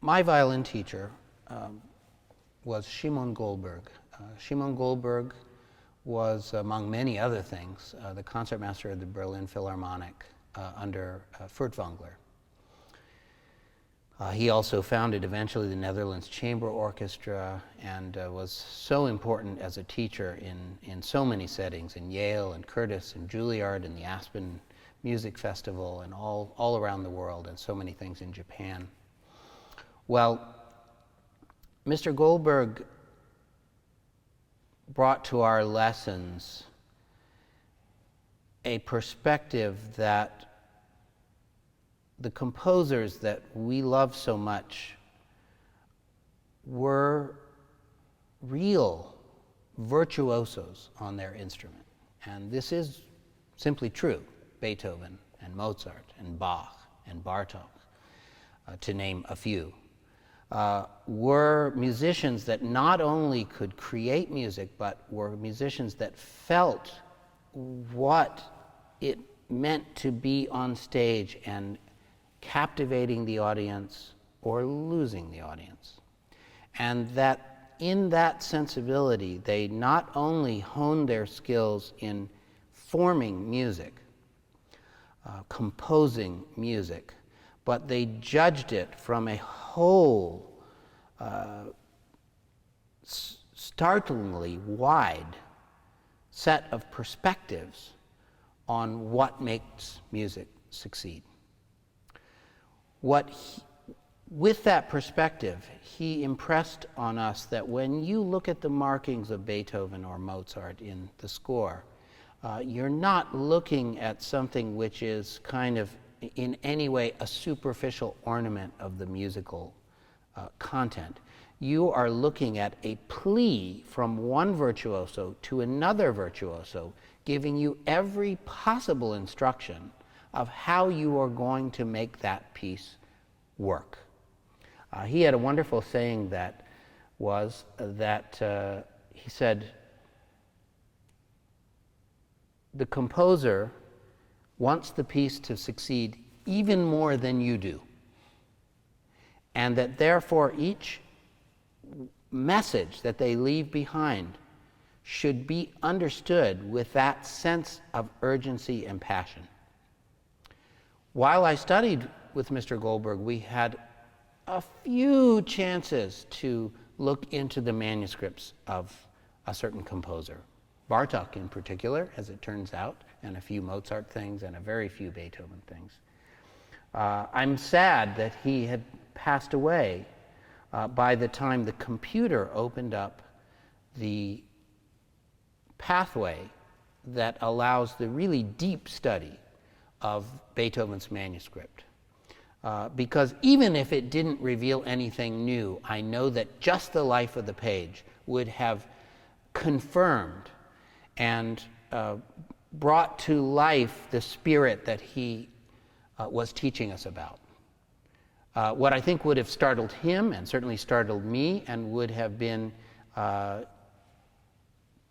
my violin teacher was Szymon Goldberg. Szymon Goldberg was, among many other things, the concertmaster of the Berlin Philharmonic under Furtwängler. He also founded eventually the Netherlands Chamber Orchestra and was so important as a teacher in so many settings, in Yale and Curtis and Juilliard and the Aspen Music Festival and all around the world, and so many things in Japan. Well, Mr. Goldberg brought to our lessons a perspective that the composers that we love so much were real virtuosos on their instrument. And this is simply true. Beethoven and Mozart and Bach and Bartók, to name a few, were musicians that not only could create music, but were musicians that felt what it meant to be on stage and captivating the audience or losing the audience. And that in that sensibility, they not only honed their skills in forming music, composing music, but they judged it from a whole startlingly wide set of perspectives on what makes music succeed. With that perspective, he impressed on us that when you look at the markings of Beethoven or Mozart in the score, you're not looking at something which is kind of in any way a superficial ornament of the musical content. You are looking at a plea from one virtuoso to another virtuoso, giving you every possible instruction of how you are going to make that piece work. He had a wonderful saying that was that he said, the composer wants the piece to succeed even more than you do, and that therefore each message that they leave behind should be understood with that sense of urgency and passion. While I studied with Mr. Goldberg, we had a few chances to look into the manuscripts of a certain composer. Bartók in particular, as it turns out, and a few Mozart things and a very few Beethoven things. I'm sad that he had passed away by the time the computer opened up the pathway that allows the really deep study of Beethoven's manuscript. Because even if it didn't reveal anything new, I know that just the life of the page would have confirmed and brought to life the spirit that he was teaching us about. What I think would have startled him, and certainly startled me, and would have been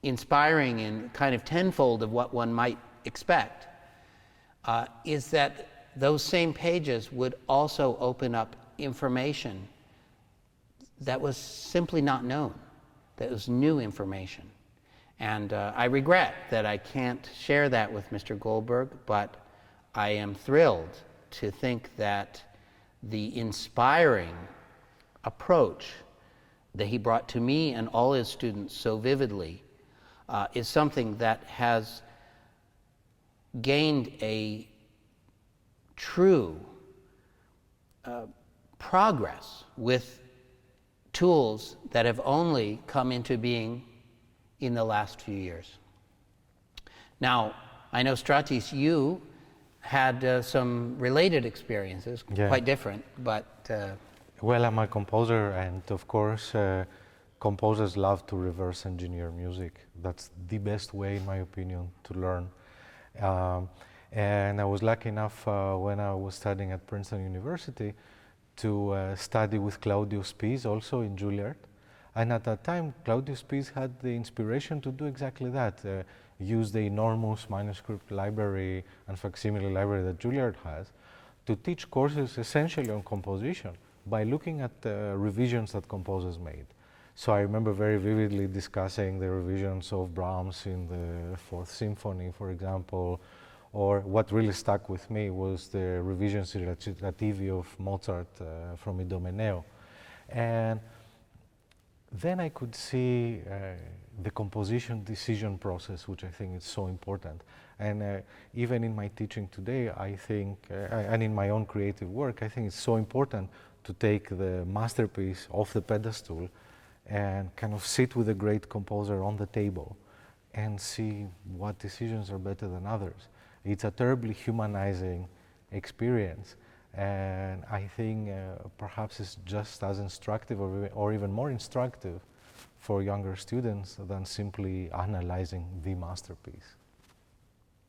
inspiring in kind of tenfold of what one might expect, is that those same pages would also open up information that was simply not known, that was new information. And I regret that I can't share that with Mr. Goldberg, but I am thrilled to think that the inspiring approach that he brought to me and all his students so vividly is something that has gained a true progress with tools that have only come into being in the last few years. Now, I know, Stratis, you had some related experiences, quite different, but... Well, I'm a composer, and of course, composers love to reverse engineer music. That's the best way, in my opinion, to learn. And I was lucky enough when I was studying at Princeton University to study with Claudio Spies, also in Juilliard. And at that time, Claudio Spies had the inspiration to do exactly that, use the enormous manuscript library and facsimile library that Juilliard has to teach courses essentially on composition, by looking at revisions that composers made. So I remember very vividly discussing the revisions of Brahms in the Fourth Symphony, for example, or what really stuck with me was the revisions in recitativi of Mozart from Idomeneo. And then I could see the composition decision process, which I think is so important. And even in my teaching today, I think, and in my own creative work, I think it's so important to take the masterpiece off the pedestal and kind of sit with a great composer on the table and see what decisions are better than others. It's a terribly humanizing experience, and I think perhaps it's just as instructive or even more instructive for younger students than simply analyzing the masterpiece.